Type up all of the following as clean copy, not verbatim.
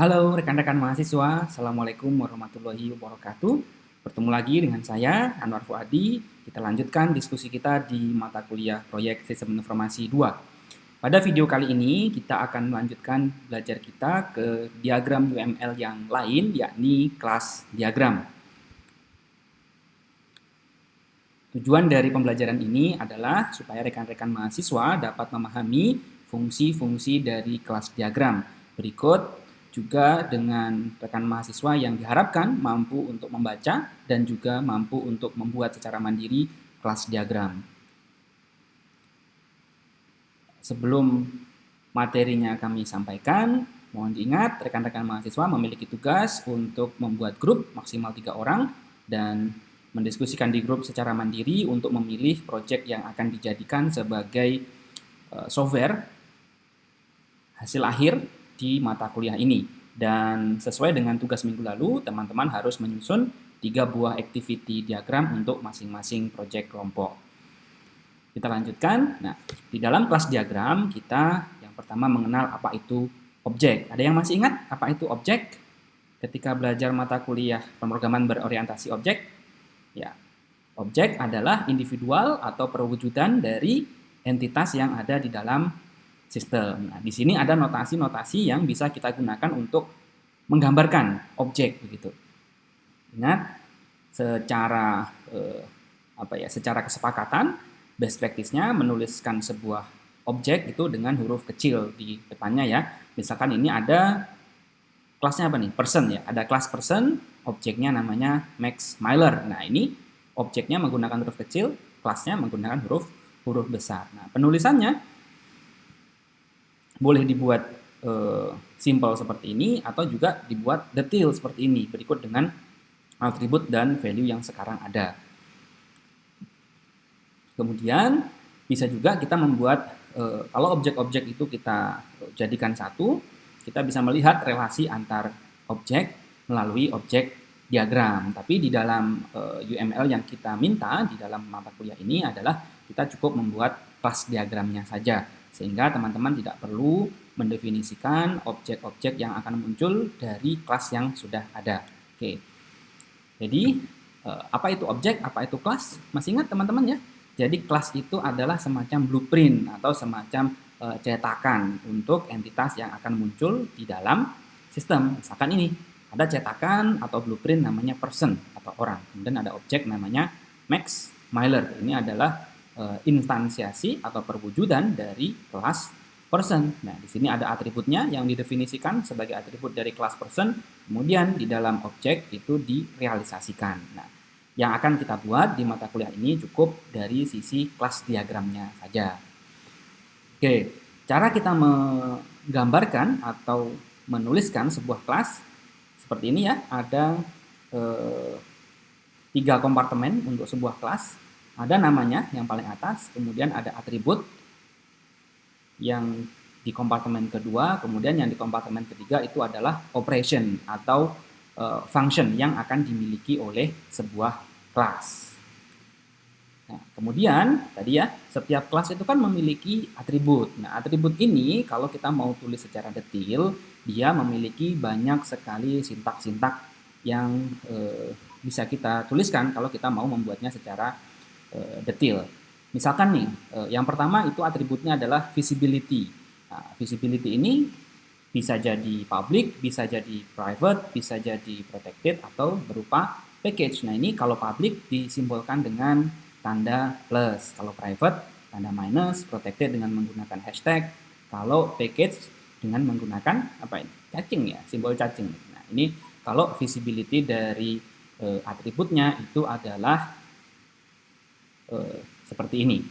Halo rekan-rekan mahasiswa, Assalamualaikum warahmatullahi wabarakatuh. Bertemu lagi dengan saya, Anwar Fuadi. Kita lanjutkan diskusi kita di mata kuliah Proyek Sistem Informasi 2. Pada video kali ini, kita akan melanjutkan belajar kita ke diagram UML yang lain, yakni kelas diagram. Tujuan dari pembelajaran ini adalah supaya rekan-rekan mahasiswa dapat memahami fungsi-fungsi dari kelas diagram. Berikut juga dengan rekan mahasiswa yang diharapkan mampu untuk membaca dan juga mampu untuk membuat secara mandiri kelas diagram. Sebelum materinya kami sampaikan, mohon diingat rekan-rekan mahasiswa memiliki tugas untuk membuat grup maksimal 3 orang dan mendiskusikan di grup secara mandiri untuk memilih proyek yang akan dijadikan sebagai software hasil akhir di mata kuliah ini. Dan sesuai dengan tugas minggu lalu, teman-teman harus menyusun 3 buah activity diagram untuk masing-masing proyek kelompok. Kita lanjutkan. Nah, di dalam kelas diagram kita yang pertama mengenal apa itu objek. Ada yang masih ingat apa itu objek? Ketika belajar mata kuliah pemrograman berorientasi objek, ya, objek adalah individual atau perwujudan dari entitas yang ada di dalam sistem. Nah, di sini ada notasi-notasi yang bisa kita gunakan untuk menggambarkan objek begitu. Ingat, secara secara kesepakatan best practice-nya menuliskan sebuah objek itu dengan huruf kecil di depannya ya. Misalkan ini ada kelasnya apa nih? Person ya. Ada kelas person, objeknya namanya Max Myler. Nah, ini objeknya menggunakan huruf kecil, kelasnya menggunakan huruf besar. Nah, penulisannya boleh dibuat simple seperti ini atau juga dibuat detail seperti ini berikut dengan atribut dan value yang sekarang ada. Kemudian bisa juga kita membuat kalau objek-objek itu kita jadikan satu, kita bisa melihat relasi antar objek melalui objek diagram. Tapi di dalam UML yang kita minta di dalam mata kuliah ini adalah kita cukup membuat kelas diagramnya saja, sehingga teman-teman tidak perlu mendefinisikan objek-objek yang akan muncul dari kelas yang sudah ada. Oke. Jadi apa itu objek, apa itu kelas? Masih ingat teman-teman ya? Jadi kelas itu adalah semacam blueprint atau semacam cetakan untuk entitas yang akan muncul di dalam sistem. Misalkan ini ada cetakan atau blueprint namanya person atau orang. Kemudian ada objek namanya Max Myler. Ini adalah instansiasi atau perwujudan dari kelas person. Nah, di sini ada atributnya yang didefinisikan sebagai atribut dari kelas person. Kemudian di dalam objek itu direalisasikan. Nah, yang akan kita buat di mata kuliah ini cukup dari sisi kelas diagramnya saja. Oke, cara kita menggambarkan atau menuliskan sebuah kelas seperti ini ya. Ada 3 kompartemen untuk sebuah kelas. Ada namanya yang paling atas, kemudian ada atribut yang di kompartemen kedua, kemudian yang di kompartemen ketiga itu adalah operation atau function yang akan dimiliki oleh sebuah kelas. Nah, kemudian tadi ya, setiap kelas itu kan memiliki atribut. Nah, atribut ini kalau kita mau tulis secara detail, dia memiliki banyak sekali sintak-sintak yang bisa kita tuliskan kalau kita mau membuatnya secara detail. Misalkan nih, yang pertama itu atributnya adalah visibility. Nah, visibility ini bisa jadi public, bisa jadi private, bisa jadi protected atau berupa package. Nah, ini kalau public disimbolkan dengan tanda plus, kalau private tanda minus, protected dengan menggunakan hashtag, kalau package dengan menggunakan apa ini? Cacing ya, simbol cacing. Nah, ini kalau visibility dari atributnya itu adalah seperti ini.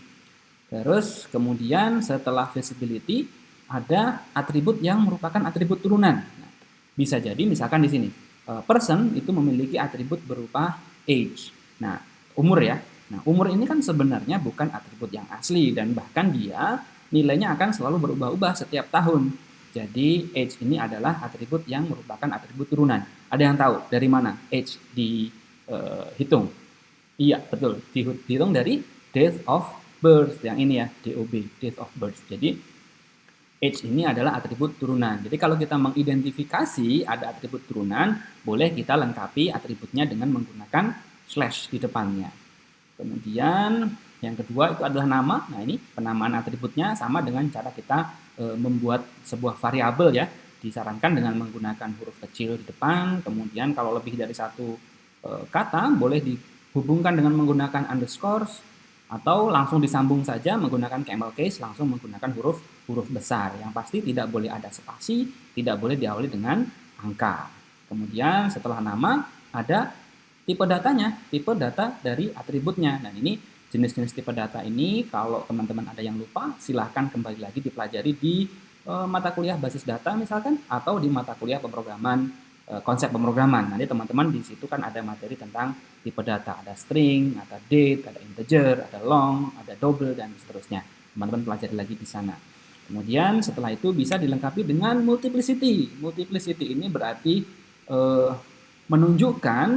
Terus kemudian setelah visibility ada atribut yang merupakan atribut turunan. Nah, bisa jadi misalkan di sini person itu memiliki atribut berupa age. Nah, umur ya. Nah, umur ini kan sebenarnya bukan atribut yang asli dan bahkan dia nilainya akan selalu berubah-ubah setiap tahun. Jadi age ini adalah atribut yang merupakan atribut turunan. Ada yang tahu dari mana age dihitung? Iya, betul. Dihitung dari date of birth, yang ini ya, DOB, date of birth. Jadi Age ini adalah atribut turunan. Jadi kalau kita mengidentifikasi ada atribut turunan, boleh kita lengkapi atributnya dengan menggunakan slash di depannya. Kemudian yang kedua itu adalah nama. Nah, ini penamaan atributnya sama dengan cara kita membuat sebuah variabel ya. Disarankan dengan menggunakan huruf kecil di depan. Kemudian kalau lebih dari satu kata boleh dihubungkan dengan menggunakan underscore atau langsung disambung saja menggunakan camel case, langsung menggunakan huruf besar. Yang pasti tidak boleh ada spasi, tidak boleh diawali dengan angka. Kemudian setelah nama ada tipe datanya, tipe data dari atributnya. Dan ini jenis-jenis tipe data ini kalau teman-teman ada yang lupa, silahkan kembali lagi dipelajari di mata kuliah basis data misalkan, atau di mata kuliah pemrograman, konsep pemrograman. Nanti teman-teman di situ kan ada materi tentang tipe data, ada string, ada date, ada integer, ada long, ada double, dan seterusnya. Teman-teman pelajari lagi di sana. Kemudian setelah itu bisa dilengkapi dengan multiplicity. Multiplicity ini berarti menunjukkan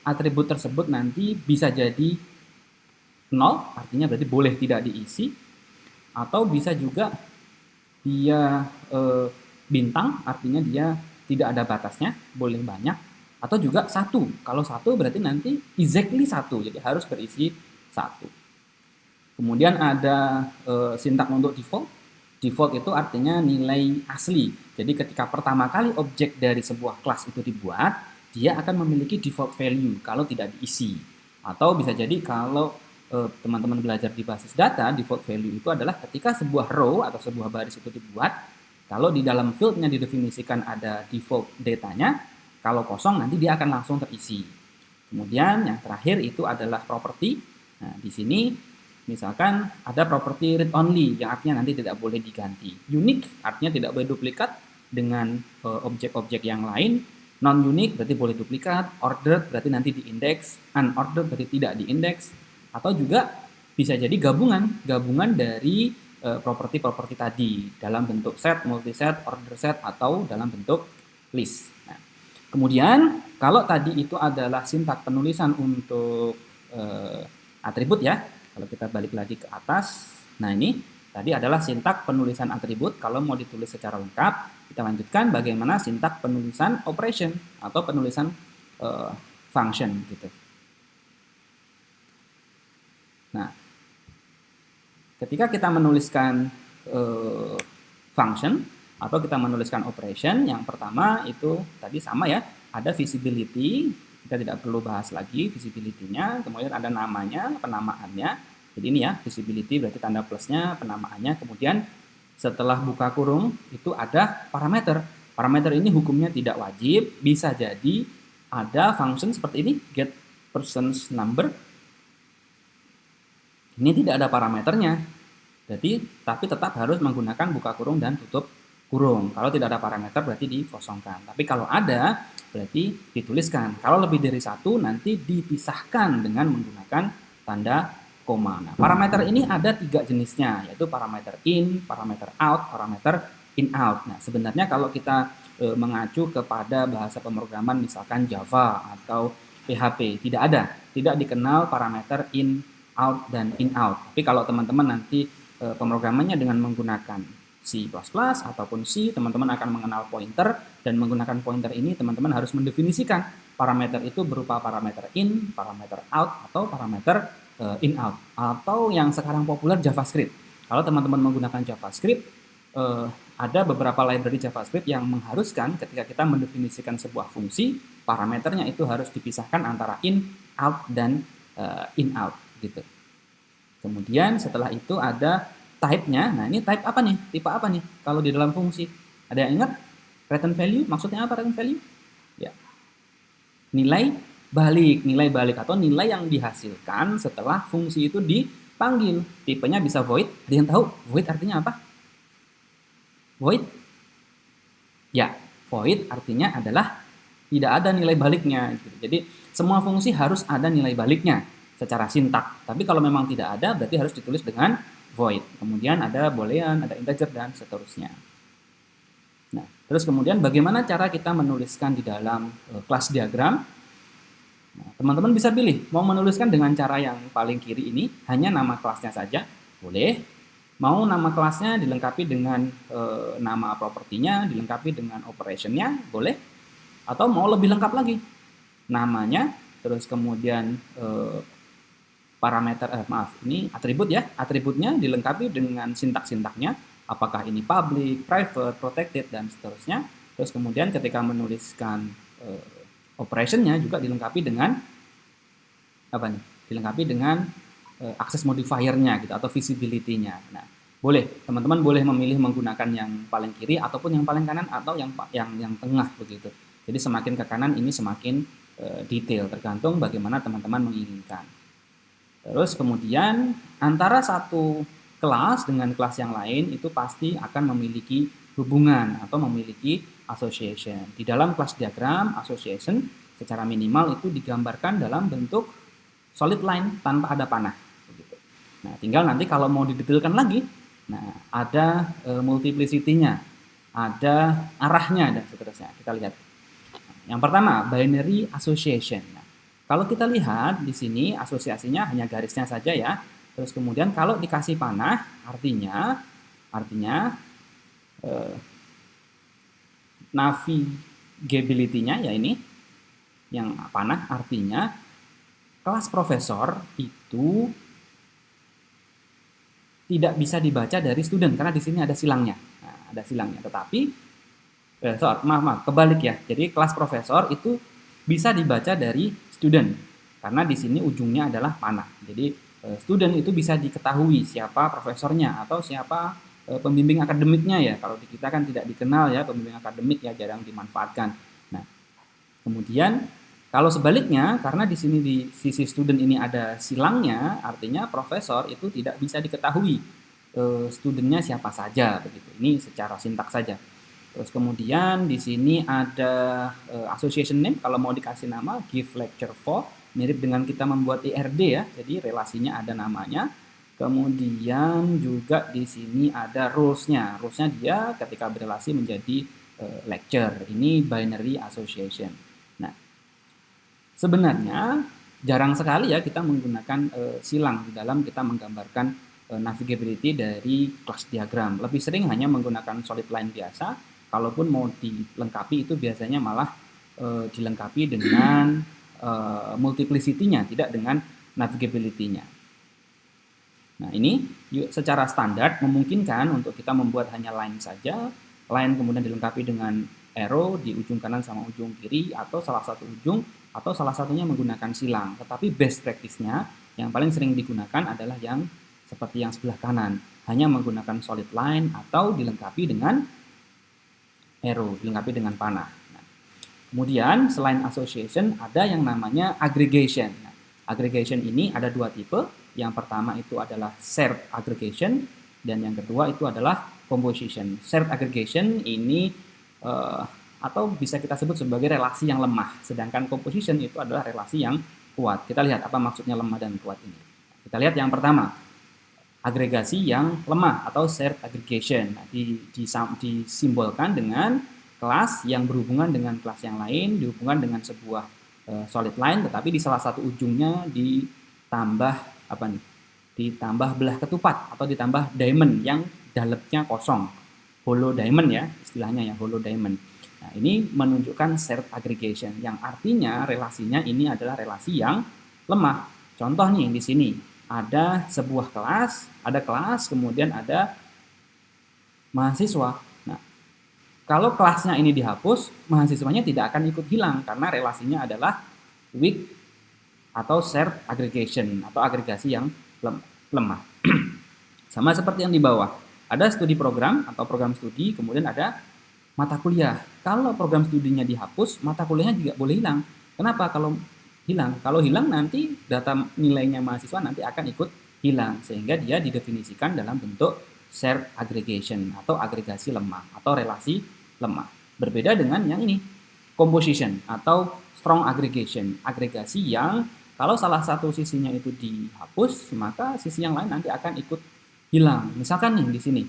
atribut tersebut nanti bisa jadi 0, artinya berarti boleh tidak diisi, atau bisa juga dia bintang, artinya dia tidak ada batasnya, boleh banyak, atau juga 1. Kalau 1 berarti nanti exactly 1, jadi harus berisi 1. Kemudian ada sintak untuk default. Default itu artinya nilai asli. Jadi ketika pertama kali objek dari sebuah kelas itu dibuat, dia akan memiliki default value kalau tidak diisi. Atau bisa jadi kalau teman-teman belajar di basis data, default value itu adalah ketika sebuah row atau sebuah baris itu dibuat, kalau di dalam fieldnya didefinisikan ada default datanya, kalau kosong nanti dia akan langsung terisi. Kemudian yang terakhir itu adalah property. Nah, di sini misalkan ada property read only yang artinya nanti tidak boleh diganti. Unique artinya tidak boleh duplikat dengan objek-objek yang lain. Non-unique berarti boleh duplikat. Ordered berarti nanti diindeks. Unordered berarti tidak diindeks. Atau juga bisa jadi gabungan dari properti-properti tadi dalam bentuk set, multiset, order set, atau dalam bentuk list. Nah, kemudian kalau tadi itu adalah sintak penulisan untuk atribut ya, kalau kita balik lagi ke atas, nah ini tadi adalah sintak penulisan atribut. Kalau mau ditulis secara lengkap, kita lanjutkan bagaimana sintak penulisan operation atau penulisan function gitu. Nah, ketika kita menuliskan function atau kita menuliskan operation, yang pertama itu tadi sama ya, ada visibility, kita tidak perlu bahas lagi visibility-nya, kemudian ada namanya, penamaannya. Jadi ini ya, visibility berarti tanda plusnya, penamaannya, kemudian setelah buka kurung itu ada parameter. Parameter ini hukumnya tidak wajib, bisa jadi ada function seperti ini, get person's number. Ini tidak ada parameternya, jadi tapi tetap harus menggunakan buka kurung dan tutup kurung. Kalau tidak ada parameter berarti dikosongkan. Tapi kalau ada berarti dituliskan. Kalau lebih dari satu nanti dipisahkan dengan menggunakan tanda koma. Nah, parameter ini ada 3 jenisnya, yaitu parameter in, parameter out, parameter in out. Nah, sebenarnya kalau kita mengacu kepada bahasa pemrograman misalkan Java atau PHP, tidak dikenal parameter in, out, dan in out. Tapi kalau teman-teman nanti pemrogramannya dengan menggunakan C++ ataupun C, teman-teman akan mengenal pointer, dan menggunakan pointer ini teman-teman harus mendefinisikan parameter itu berupa parameter in, parameter out, atau parameter in out, atau yang sekarang populer JavaScript. Kalau teman-teman menggunakan JavaScript, ada beberapa library JavaScript yang mengharuskan ketika kita mendefinisikan sebuah fungsi, parameternya itu harus dipisahkan antara in, out, dan in out gitu. Kemudian setelah itu ada type-nya. Nah, ini type apa nih? Tipe apa nih kalau di dalam fungsi? Ada yang ingat? Return value, maksudnya apa return value? Ya. Nilai balik atau nilai yang dihasilkan setelah fungsi itu dipanggil. Tipenya bisa void. Ada yang tahu void artinya apa? Void? Ya, void artinya adalah tidak ada nilai baliknya gitu. Jadi semua fungsi harus ada nilai baliknya secara sintak. Tapi kalau memang tidak ada, berarti harus ditulis dengan void. Kemudian ada boolean, ada integer, dan seterusnya. Nah, terus kemudian bagaimana cara kita menuliskan di dalam kelas diagram? Nah, teman-teman bisa pilih, mau menuliskan dengan cara yang paling kiri ini, hanya nama kelasnya saja, boleh. Mau nama kelasnya dilengkapi dengan nama propertinya, dilengkapi dengan operationnya, boleh. Atau mau lebih lengkap lagi, namanya, terus kemudian parameter, ini atribut ya, atributnya dilengkapi dengan sintak-sintaknya, apakah ini public, private, protected, dan seterusnya. Terus kemudian ketika menuliskan operationnya juga dilengkapi dengan apa nih? Dilengkapi dengan access modifier-nya gitu atau visibility-nya. Nah, boleh teman-teman boleh memilih menggunakan yang paling kiri ataupun yang paling kanan atau yang tengah begitu. Jadi semakin ke kanan ini semakin detail, tergantung bagaimana teman-teman menginginkan. Terus kemudian antara satu kelas dengan kelas yang lain itu pasti akan memiliki hubungan atau memiliki association. Di dalam kelas diagram, association secara minimal itu digambarkan dalam bentuk solid line tanpa ada panah. Nah, tinggal nanti kalau mau didetailkan lagi, nah ada multiplicity-nya, ada arahnya dan seterusnya. Kita lihat. Yang pertama, binary association. Nah, kalau kita lihat di sini asosiasinya hanya garisnya saja ya. Terus kemudian kalau dikasih panah, artinya navigability-nya ya ini yang panah, artinya kelas profesor itu tidak bisa dibaca dari student karena di sini ada silangnya. Nah, ada silangnya. Tetapi kebalik ya. Jadi kelas profesor itu bisa dibaca dari student karena di sini ujungnya adalah panah. Jadi student itu bisa diketahui siapa profesornya atau siapa pembimbing akademiknya ya. Kalau di kita kan tidak dikenal ya, pembimbing akademik ya jarang dimanfaatkan. Nah, kemudian kalau sebaliknya, karena di sini di sisi student ini ada silangnya, artinya profesor itu tidak bisa diketahui studentnya siapa saja begitu. Ini secara sintaks saja. Terus kemudian di sini ada association name, kalau mau dikasih nama give lecture for, mirip dengan kita membuat IRD ya. Jadi relasinya ada namanya. Kemudian juga di sini ada rules-nya. Rules-nya dia ketika berelasi menjadi lecture. Ini binary association. Nah, sebenarnya jarang sekali ya kita menggunakan silang di dalam kita menggambarkan navigability dari kelas diagram. Lebih sering hanya menggunakan solid line biasa. Kalaupun mau dilengkapi itu biasanya malah dilengkapi dengan multiplicity-nya, tidak dengan navigability-nya. Nah, ini secara standar memungkinkan untuk kita membuat hanya line saja, line kemudian dilengkapi dengan arrow di ujung kanan sama ujung kiri, atau salah satu ujung, atau salah satunya menggunakan silang. Tetapi best practice-nya yang paling sering digunakan adalah yang seperti yang sebelah kanan, hanya menggunakan solid line atau dilengkapi dengan arrow, dilengkapi dengan panah. Nah, kemudian selain association ada yang namanya aggregation. Nah, aggregation ini ada dua tipe. Yang pertama itu adalah shared aggregation dan yang kedua itu adalah composition. Shared aggregation ini atau bisa kita sebut sebagai relasi yang lemah, sedangkan composition itu adalah relasi yang kuat. Kita lihat apa maksudnya lemah dan kuat ini. Kita lihat yang pertama, agregasi yang lemah atau shared aggregation. Nah, disimbolkan dengan kelas yang berhubungan dengan kelas yang lain, dihubungkan dengan sebuah solid line, tetapi di salah satu ujungnya ditambah ditambah belah ketupat atau ditambah diamond yang dalamnya kosong, hollow diamond ya istilahnya ya, hollow diamond. Nah, ini menunjukkan shared aggregation yang artinya relasinya ini adalah relasi yang lemah. Contoh nih di sini ada sebuah kelas, kemudian ada mahasiswa. Nah, kalau kelasnya ini dihapus, mahasiswanya tidak akan ikut hilang karena relasinya adalah weak atau shared aggregation atau agregasi yang lemah. Sama seperti yang di bawah. Ada studi program atau program studi, kemudian ada mata kuliah. Kalau program studinya dihapus, mata kuliahnya juga boleh hilang. Kenapa kalau hilang? Kalau hilang nanti data nilainya mahasiswa nanti akan ikut hilang sehingga dia didefinisikan dalam bentuk shared aggregation atau agregasi lemah atau relasi lemah. Berbeda dengan yang ini, composition atau strong aggregation, agregasi yang kalau salah satu sisinya itu dihapus, maka sisi yang lain nanti akan ikut hilang. Misalkan nih di sini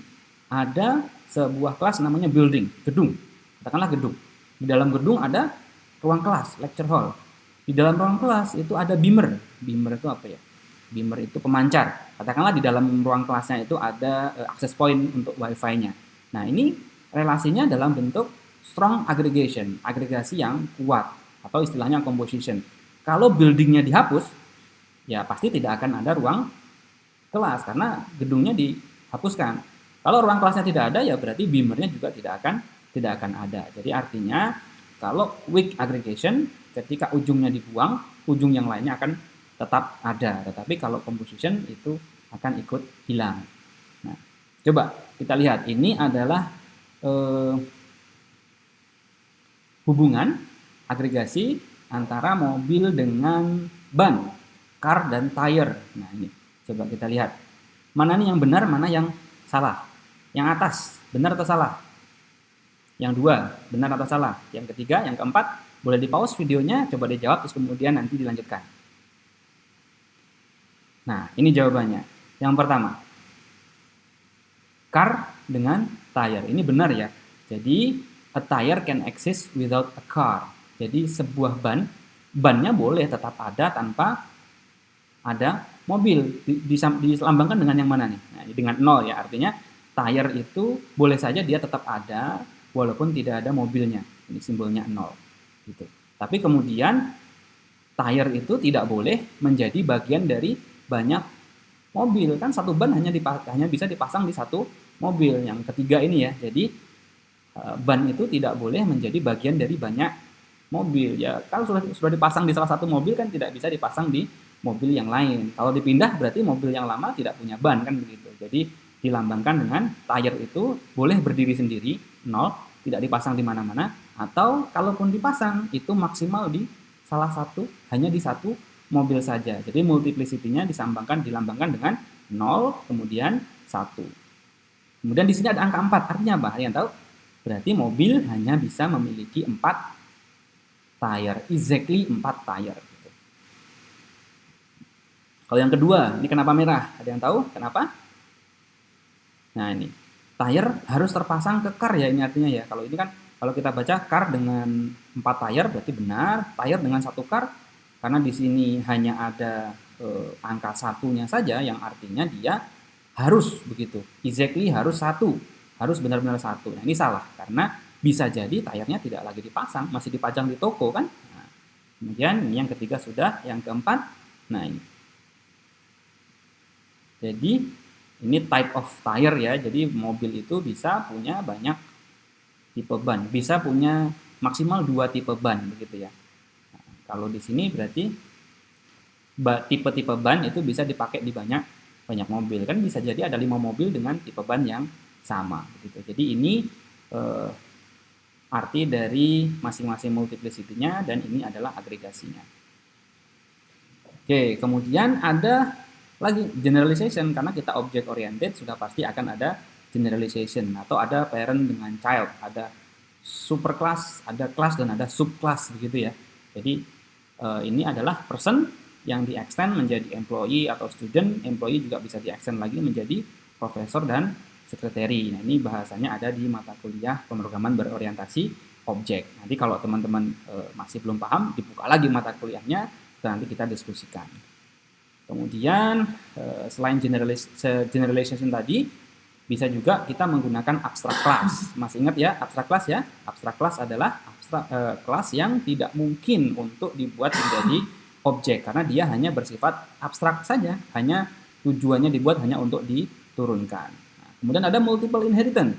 ada sebuah kelas namanya building, gedung. Katakanlah gedung. Di dalam gedung ada ruang kelas, lecture hall. Di dalam ruang kelas itu ada beamer. Beamer itu apa ya? Beamer itu pemancar. Katakanlah di dalam ruang kelasnya itu ada access point untuk Wi-Fi-nya. Nah, ini relasinya dalam bentuk strong aggregation, agregasi yang kuat atau istilahnya composition. Kalau buildingnya dihapus, ya pasti tidak akan ada ruang kelas karena gedungnya dihapuskan. Kalau ruang kelasnya tidak ada, ya berarti beamernya juga tidak akan ada. Jadi artinya kalau weak aggregation, ketika ujungnya dibuang, ujung yang lainnya akan tetap ada. Tetapi kalau composition itu akan ikut hilang. Nah, coba kita lihat, ini adalah hubungan agregasi antara mobil dengan ban, car dan tire. Nah, ini coba kita lihat. Mana nih yang benar, mana yang salah? Yang atas, benar atau salah? Yang dua, benar atau salah? Yang ketiga, yang keempat, boleh di pause videonya, coba dijawab, terus kemudian nanti dilanjutkan. Nah, ini jawabannya. Yang pertama, car dengan tire. Ini benar ya. Jadi, a tire can exist without a car. Jadi, sebuah bannya boleh tetap ada tanpa ada mobil. Dilambangkan dengan yang mana nih? Nah, dengan 0 ya. Artinya, tire itu boleh saja dia tetap ada walaupun tidak ada mobilnya. Ini simbolnya 0. Gitu. Tapi kemudian, tire itu tidak boleh menjadi bagian dari banyak mobil. Kan satu ban hanya bisa dipasang di satu mobil. Yang ketiga ini ya. Jadi ban itu tidak boleh menjadi bagian dari banyak mobil. Ya kalau sudah dipasang di salah satu mobil kan tidak bisa dipasang di mobil yang lain. Kalau dipindah berarti mobil yang lama tidak punya ban kan begitu. Jadi dilambangkan dengan tire itu boleh berdiri sendiri 0, tidak dipasang di mana-mana, atau kalaupun dipasang itu maksimal di salah satu, hanya di satu mobil saja. Jadi multiplicity-nya dilambangkan dengan 0 kemudian 1. Kemudian di sini ada angka 4. Artinya apa? Yang tahu? Berarti mobil hanya bisa memiliki 4 tire, exactly 4 tire. Gitu. Kalau yang kedua, ini kenapa merah? Ada yang tahu kenapa? Nah ini, tire harus terpasang ke car ya, ini artinya ya. Kalau ini kan, kalau kita baca car dengan 4 tire berarti benar, tire dengan 1 car, karena di sini hanya ada angka satunya saja, yang artinya dia harus begitu, exactly harus 1, harus benar-benar 1. Nah ini salah, karena bisa jadi tayarnya tidak lagi dipasang, masih dipajang di toko kan. Nah, kemudian ini yang ketiga sudah, yang keempat, nah ini. Jadi ini type of tire ya, jadi mobil itu bisa punya banyak tipe ban, bisa punya maksimal 2 tipe ban begitu ya. Nah, kalau di sini berarti tipe-tipe ban itu bisa dipakai di banyak mobil, kan bisa jadi ada 5 mobil dengan tipe ban yang sama begitu. Jadi ini arti dari masing-masing multiplicity-nya, dan ini adalah agregasinya. Oke, kemudian ada lagi generalization, karena kita object oriented sudah pasti akan ada generalization, atau ada parent dengan child, ada superclass, ada class, dan ada subclass begitu ya. Jadi ini adalah person yang di-extend menjadi employee atau student, employee juga bisa di-extend lagi menjadi profesor dan sekretari. Nah, ini bahasanya ada di mata kuliah pemrograman berorientasi objek. Nanti kalau teman-teman masih belum paham, dibuka lagi mata kuliahnya, nanti kita diskusikan. Kemudian selain generalization tadi, bisa juga kita menggunakan abstract class. Masih ingat ya abstract class ya? Abstract class adalah kelas yang tidak mungkin untuk dibuat menjadi objek, karena dia hanya bersifat abstrak saja, hanya tujuannya dibuat hanya untuk diturunkan. Nah, kemudian ada multiple inheritance.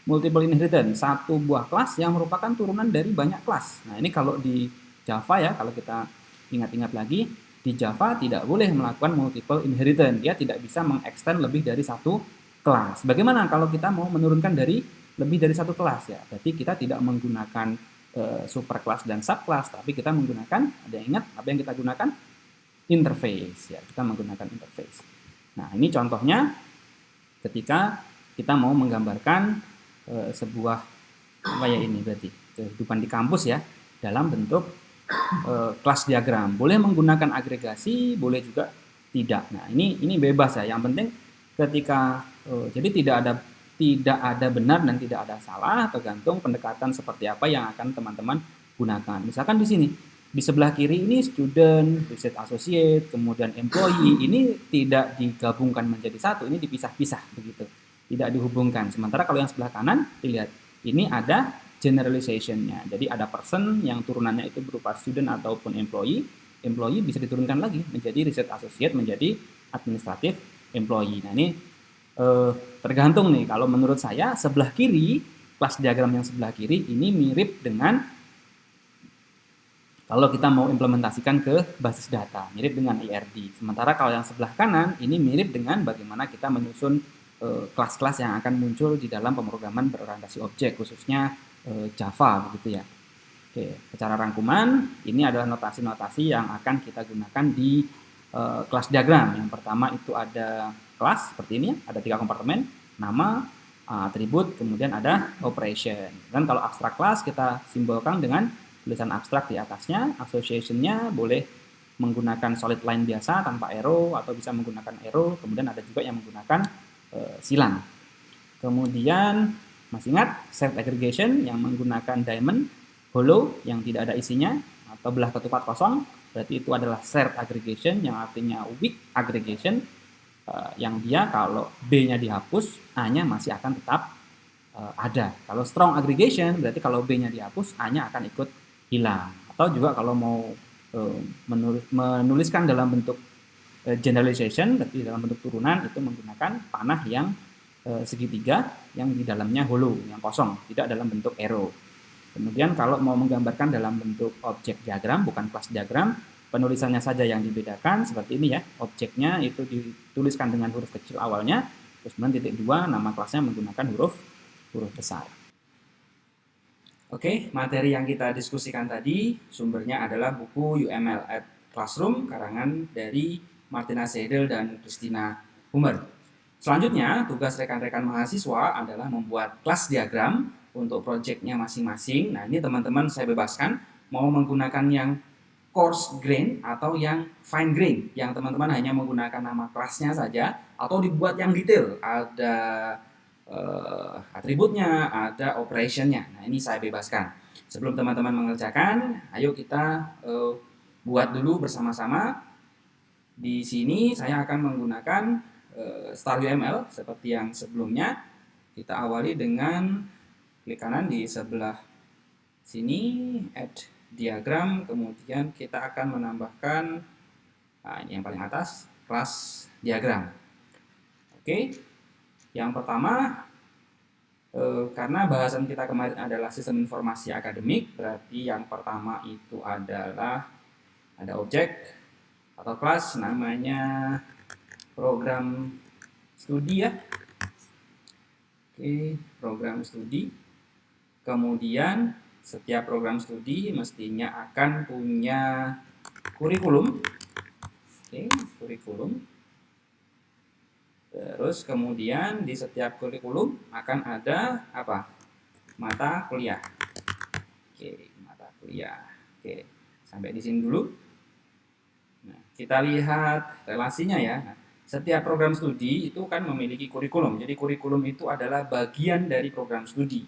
Multiple inheritance, satu buah kelas yang merupakan turunan dari banyak kelas. Nah, ini kalau di Java ya, kalau kita ingat-ingat lagi, di Java tidak boleh melakukan multiple inheritance. Dia tidak bisa mengextend lebih dari satu kelas. Bagaimana kalau kita mau menurunkan dari lebih dari satu kelas ya? Berarti kita tidak menggunakan superclass dan subclass, tapi kita menggunakan, ada yang ingat apa yang kita gunakan? Interface ya, kita menggunakan interface. Nah, ini contohnya ketika kita mau menggambarkan sebuah apa ya, ini berarti kehidupan di kampus ya, dalam bentuk kelas diagram. Boleh menggunakan agregasi, boleh juga tidak. Nah, ini bebas ya. Yang penting ketika jadi tidak ada benar dan tidak ada salah, tergantung pendekatan seperti apa yang akan teman-teman gunakan. Misalkan di sini Di sebelah kiri ini student, research associate, kemudian employee, ini tidak digabungkan menjadi satu, ini dipisah-pisah begitu, tidak dihubungkan. Sementara kalau yang sebelah kanan, dilihat, ini ada generalization-nya. Jadi ada person yang turunannya itu berupa student ataupun employee bisa diturunkan lagi menjadi research associate, menjadi administrative employee. Nah ini tergantung nih, kalau menurut saya sebelah kiri, kelas diagram yang sebelah kiri ini mirip dengan kalau kita mau implementasikan ke basis data, mirip dengan IRD. Sementara kalau yang sebelah kanan, ini mirip dengan bagaimana kita menyusun kelas-kelas yang akan muncul di dalam pemrograman berorientasi objek, khususnya Java, begitu ya. Oke, secara rangkuman, ini adalah notasi-notasi yang akan kita gunakan di kelas diagram. Yang pertama itu ada kelas, seperti ini, ada 3 kompartemen, nama, atribut, kemudian ada operation. Dan kalau abstrak kelas, kita simbolkan dengan tulisan abstrak di atasnya, association-nya boleh menggunakan solid line biasa tanpa arrow atau bisa menggunakan arrow, kemudian ada juga yang menggunakan silang. Kemudian masih ingat set aggregation yang menggunakan diamond, hollow yang tidak ada isinya atau belah ketupat kosong, berarti itu adalah shared aggregation yang artinya weak aggregation, yang dia kalau B-nya dihapus, A-nya masih akan tetap ada. Kalau strong aggregation berarti kalau B-nya dihapus, A-nya akan ikut hilang. Atau juga kalau mau menuliskan dalam bentuk generalization, berarti dalam bentuk turunan, itu menggunakan panah yang segitiga yang di dalamnya hollow, yang kosong, tidak dalam bentuk arrow. Kemudian kalau mau menggambarkan dalam bentuk objek diagram, bukan kelas diagram, penulisannya saja yang dibedakan, seperti ini ya, objeknya itu dituliskan dengan huruf kecil awalnya, terus kemudian titik 2, nama kelasnya menggunakan huruf besar. Oke, materi yang kita diskusikan tadi sumbernya adalah buku UML at Classroom karangan dari Martina Seidel dan Christina Hummer. Selanjutnya, tugas rekan-rekan mahasiswa adalah membuat kelas diagram untuk proyeknya masing-masing. Nah, ini teman-teman saya bebaskan mau menggunakan yang coarse grain atau yang fine grain, yang teman-teman hanya menggunakan nama kelasnya saja, atau dibuat yang detail, ada atributnya, ada operationnya. Nah, ini saya bebaskan. Sebelum teman-teman mengerjakan, ayo kita buat dulu bersama-sama. Di sini saya akan menggunakan Star UML seperti yang sebelumnya. Kita awali dengan klik kanan di sebelah sini, add diagram, kemudian kita akan menambahkan ini yang paling atas, kelas diagram. Oke, yang pertama, karena bahasan kita kemarin adalah sistem informasi akademik, berarti yang pertama itu adalah ada objek atau kelas namanya program studi ya. Oke, program studi. Kemudian setiap program studi mestinya akan punya kurikulum. Oke, kurikulum. Terus kemudian di setiap kurikulum akan ada apa? Mata kuliah. Oke, mata kuliah. Oke, sampai di sini dulu. Nah, kita lihat relasinya ya. Nah, setiap program studi itu kan memiliki kurikulum. Jadi kurikulum itu adalah bagian dari program studi.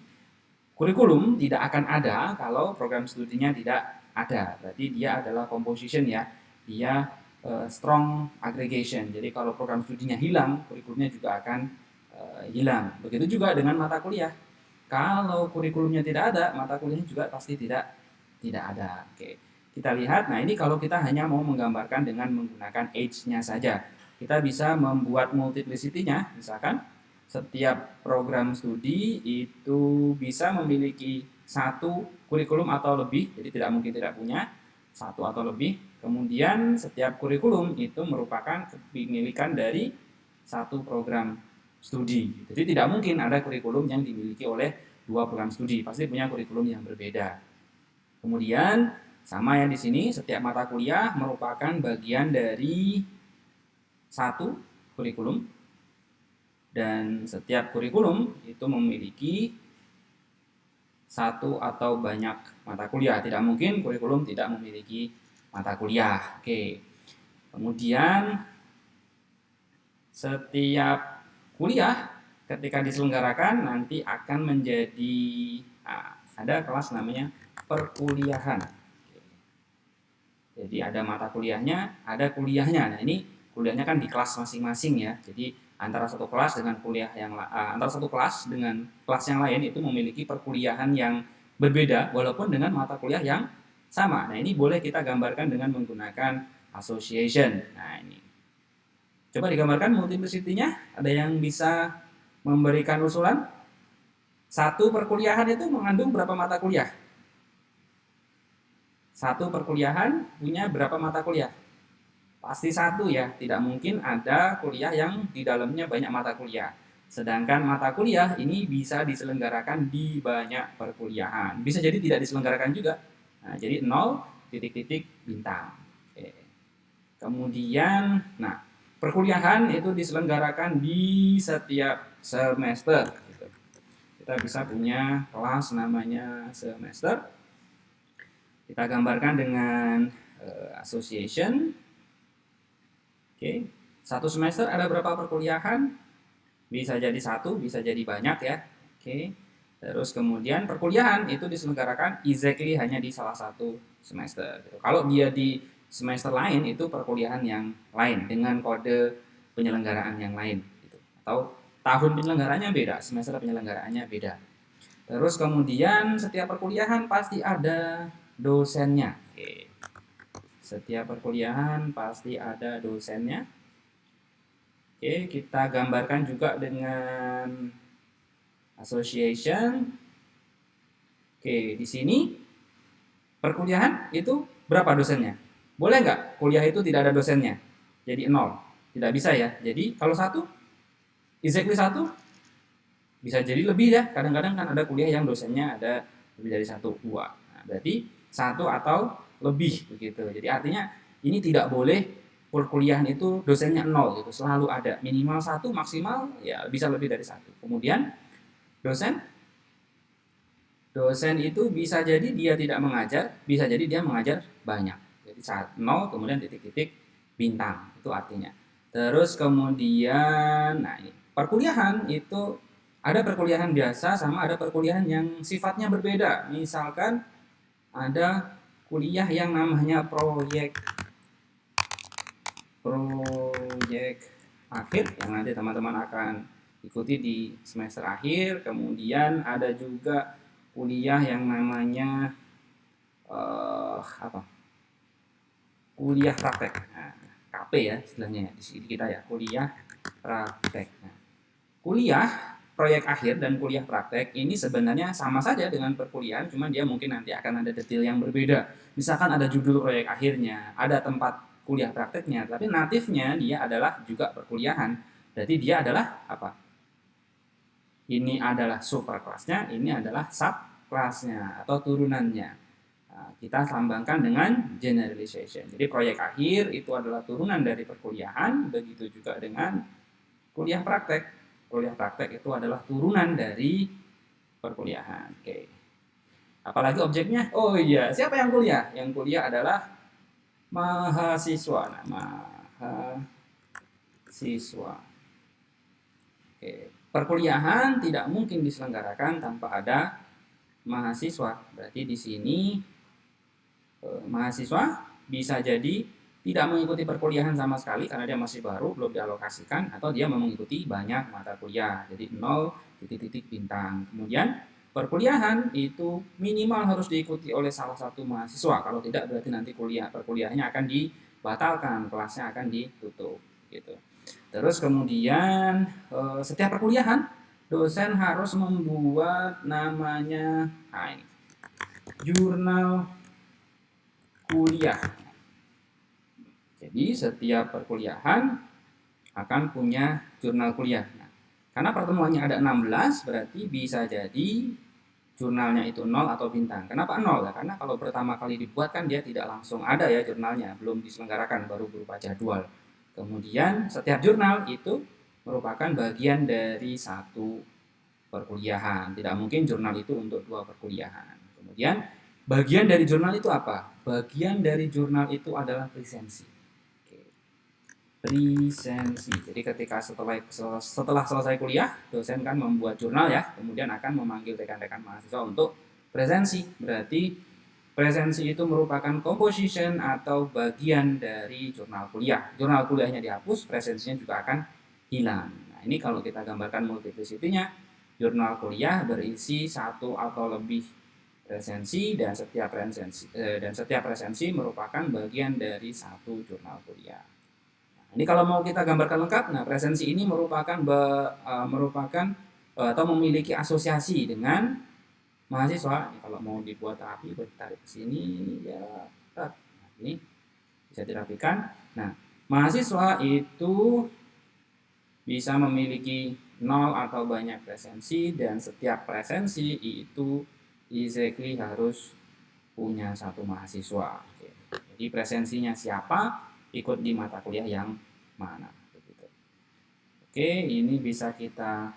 Kurikulum tidak akan ada kalau program studinya tidak ada. Berarti dia adalah composition ya. Dia strong aggregation. Jadi kalau program studinya hilang, kurikulumnya juga akan hilang. Begitu juga dengan mata kuliah. Kalau kurikulumnya tidak ada, mata kuliahnya juga pasti tidak ada. Oke. Kita lihat, nah ini kalau kita hanya mau menggambarkan dengan menggunakan age-nya saja. Kita bisa membuat multiplicity-nya, misalkan setiap program studi itu bisa memiliki satu kurikulum atau lebih, jadi tidak mungkin tidak punya satu atau lebih. Kemudian setiap kurikulum itu merupakan kepemilikan dari satu program studi. Jadi tidak mungkin ada kurikulum yang dimiliki oleh 2 program studi, pasti punya kurikulum yang berbeda. Kemudian sama yang di sini, setiap mata kuliah merupakan bagian dari satu kurikulum, dan setiap kurikulum itu memiliki satu atau banyak mata kuliah. Tidak mungkin kurikulum tidak memiliki mata kuliah. Oke. Kemudian setiap kuliah ketika diselenggarakan nanti akan menjadi ada kelas namanya perkuliahan. Jadi ada mata kuliahnya, ada kuliahnya. Nah, ini kuliahnya kan di kelas masing-masing ya. Jadi antara satu kelas dengan antara satu kelas dengan kelas yang lain itu memiliki perkuliahan yang berbeda walaupun dengan mata kuliah yang sama. Nah, ini boleh kita gambarkan dengan menggunakan association. Nah, ini. Coba digambarkan multiplicity-nya. Ada yang bisa memberikan usulan? Satu perkuliahan itu mengandung berapa mata kuliah? Satu perkuliahan punya berapa mata kuliah? Pasti satu ya, tidak mungkin ada kuliah yang di dalamnya banyak mata kuliah. Sedangkan mata kuliah ini bisa diselenggarakan di banyak perkuliahan. Bisa jadi tidak diselenggarakan juga. Nah, jadi 0, titik-titik, bintang. Oke. Kemudian, nah, perkuliahan itu diselenggarakan di setiap semester. Gitu. Kita bisa punya kelas namanya semester. Kita gambarkan dengan association. Oke, satu semester ada berapa perkuliahan? Bisa jadi satu, bisa jadi banyak ya. Oke, terus kemudian perkuliahan itu diselenggarakan exactly hanya di salah satu semester. Kalau dia di semester lain itu perkuliahan yang lain dengan kode penyelenggaraan yang lain. Atau tahun penyelenggaraannya beda, semester penyelenggaraannya beda. Terus kemudian setiap perkuliahan pasti ada dosennya. Oke. Setiap perkuliahan pasti ada dosennya. Oke, kita gambarkan juga dengan association. Oke, di sini perkuliahan itu berapa dosennya? Boleh nggak kuliah itu tidak ada dosennya? Jadi 0. Tidak bisa ya. Jadi kalau satu, exactly satu, bisa jadi lebih ya. Kadang-kadang kan ada kuliah yang dosennya ada lebih dari 1, 2. Nah, berarti 1 atau lebih begitu. Jadi artinya ini tidak boleh perkuliahan itu dosennya 0 gitu, selalu ada minimal 1, maksimal ya bisa lebih dari 1. Kemudian dosen itu bisa jadi dia tidak mengajar, bisa jadi dia mengajar banyak. Jadi 0 kemudian titik-titik bintang itu artinya. Terus kemudian nah ini perkuliahan itu ada perkuliahan biasa sama ada perkuliahan yang sifatnya berbeda. Misalkan ada kuliah yang namanya proyek akhir yang nanti teman-teman akan ikuti di semester akhir. Kemudian ada juga kuliah yang namanya kuliah praktek. Nah, KP ya istilahnya di sini kita ya, kuliah praktek. Nah, kuliah proyek akhir dan kuliah praktek ini sebenarnya sama saja dengan perkuliahan, cuma dia mungkin nanti akan ada detail yang berbeda. Misalkan ada judul proyek akhirnya, ada tempat kuliah prakteknya, tapi natifnya dia adalah juga perkuliahan. Jadi dia adalah apa? Ini adalah superkelasnya, ini adalah subkelasnya atau turunannya. Nah, kita sambangkan dengan generalization. Jadi proyek akhir itu adalah turunan dari perkuliahan, begitu juga dengan kuliah praktek. Kuliah praktek itu adalah turunan dari perkuliahan. Oke. Apalagi objeknya? Oh iya, siapa yang kuliah? Yang kuliah adalah mahasiswa. Nah, mahasiswa. Oke. Perkuliahan tidak mungkin diselenggarakan tanpa ada mahasiswa. Berarti di sini mahasiswa bisa jadi tidak mengikuti perkuliahan sama sekali karena dia masih baru, belum dialokasikan, atau dia mengikuti banyak mata kuliah. Jadi 0, titik-titik bintang. Kemudian perkuliahan itu minimal harus diikuti oleh salah satu mahasiswa. Kalau tidak berarti nanti perkuliahannya akan dibatalkan, kelasnya akan ditutup gitu. Terus kemudian setiap perkuliahan dosen harus membuat namanya jurnal kuliah. Jadi setiap perkuliahan akan punya jurnal kuliah. Nah, karena pertemuannya ada 16, berarti bisa jadi jurnalnya itu 0 atau bintang. Kenapa 0? Ya, karena kalau pertama kali dibuat kan dia tidak langsung ada ya jurnalnya, belum diselenggarakan, baru berupa jadwal. Kemudian setiap jurnal itu merupakan bagian dari satu perkuliahan. Tidak mungkin jurnal itu untuk 2 perkuliahan. Kemudian bagian dari jurnal itu apa? Bagian dari jurnal itu adalah presensi. Presensi. Jadi ketika setelah selesai kuliah, dosen kan membuat jurnal ya, kemudian akan memanggil rekan-rekan mahasiswa untuk presensi. Berarti Presensi itu merupakan composition atau bagian dari jurnal kuliah. Jurnal kuliahnya dihapus, presensinya juga akan hilang. Nah, ini kalau kita gambarkan multiplicity-nya, jurnal kuliah berisi satu atau lebih presensi dan setiap presensi merupakan bagian dari satu jurnal kuliah. Nah, ini kalau mau kita gambarkan lengkap, nah presensi ini merupakan atau memiliki asosiasi dengan mahasiswa. Kalau mau dibuat rapi, tarik ke sini ya. Nah, ini bisa dirapikan. Nah, mahasiswa itu bisa memiliki 0 atau banyak presensi, dan setiap presensi itu exactly harus punya satu mahasiswa. Jadi presensinya siapa, ikut di mata kuliah yang mana. Oke, ini bisa kita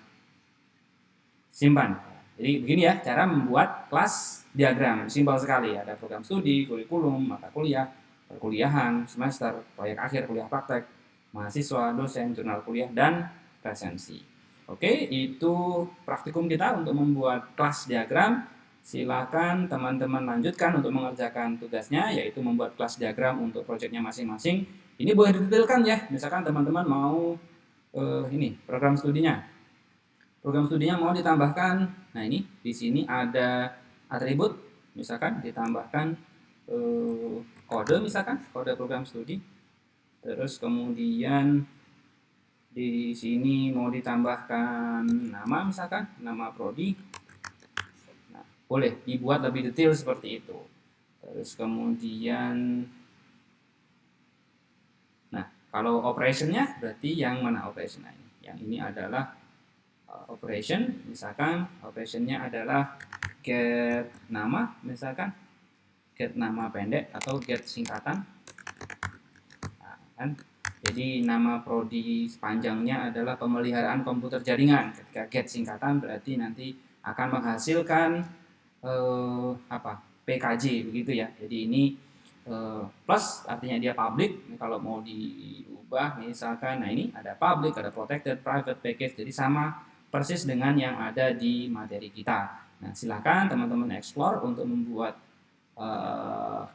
simpan. Jadi begini ya cara membuat kelas diagram, simpel sekali. Ada program studi, kurikulum, mata kuliah, perkuliahan, semester, proyek akhir, kuliah praktek, mahasiswa, dosen, jurnal kuliah, dan presensi. Oke, itu praktikum kita untuk membuat kelas diagram. Silakan teman-teman lanjutkan untuk mengerjakan tugasnya, yaitu membuat kelas diagram untuk proyeknya masing-masing. Ini boleh didetailkan ya, misalkan teman-teman mau ini program studinya. Program studinya mau ditambahkan, nah ini di sini ada atribut, misalkan ditambahkan kode, misalkan kode program studi. Terus kemudian di sini mau ditambahkan nama, misalkan nama prodi. Nah, boleh dibuat lebih detail seperti itu. Terus kemudian, nah kalau operationnya berarti yang mana operationnya ini? Yang ini adalah operation, misalkan operationnya adalah get nama, misalkan get nama pendek atau get singkatan. Nah, kan? Jadi nama prodi panjangnya adalah pemeliharaan komputer jaringan. Ketika get singkatan berarti nanti akan menghasilkan PKJ begitu ya. Jadi ini plus artinya dia public. Kalau mau diubah misalkan, nah ini ada public, ada protected, private, package. Jadi sama persis dengan yang ada di materi kita. Nah, silakan teman-teman explore untuk membuat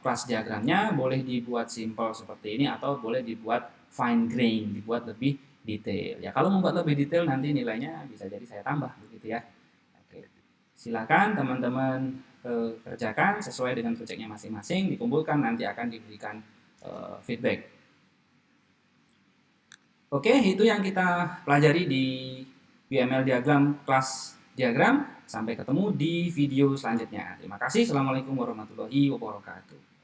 kelas diagramnya. Boleh dibuat simple seperti ini atau boleh dibuat fine grain, dibuat lebih detail. Ya, kalau membuat lebih detail nanti nilainya bisa jadi saya tambah begitu ya. Oke. Silakan teman-teman kerjakan sesuai dengan proyeknya masing-masing, dikumpulkan nanti akan diberikan feedback. Oke, itu yang kita pelajari di UML diagram kelas diagram. Sampai ketemu di video selanjutnya. Terima kasih. Assalamualaikum warahmatullahi wabarakatuh.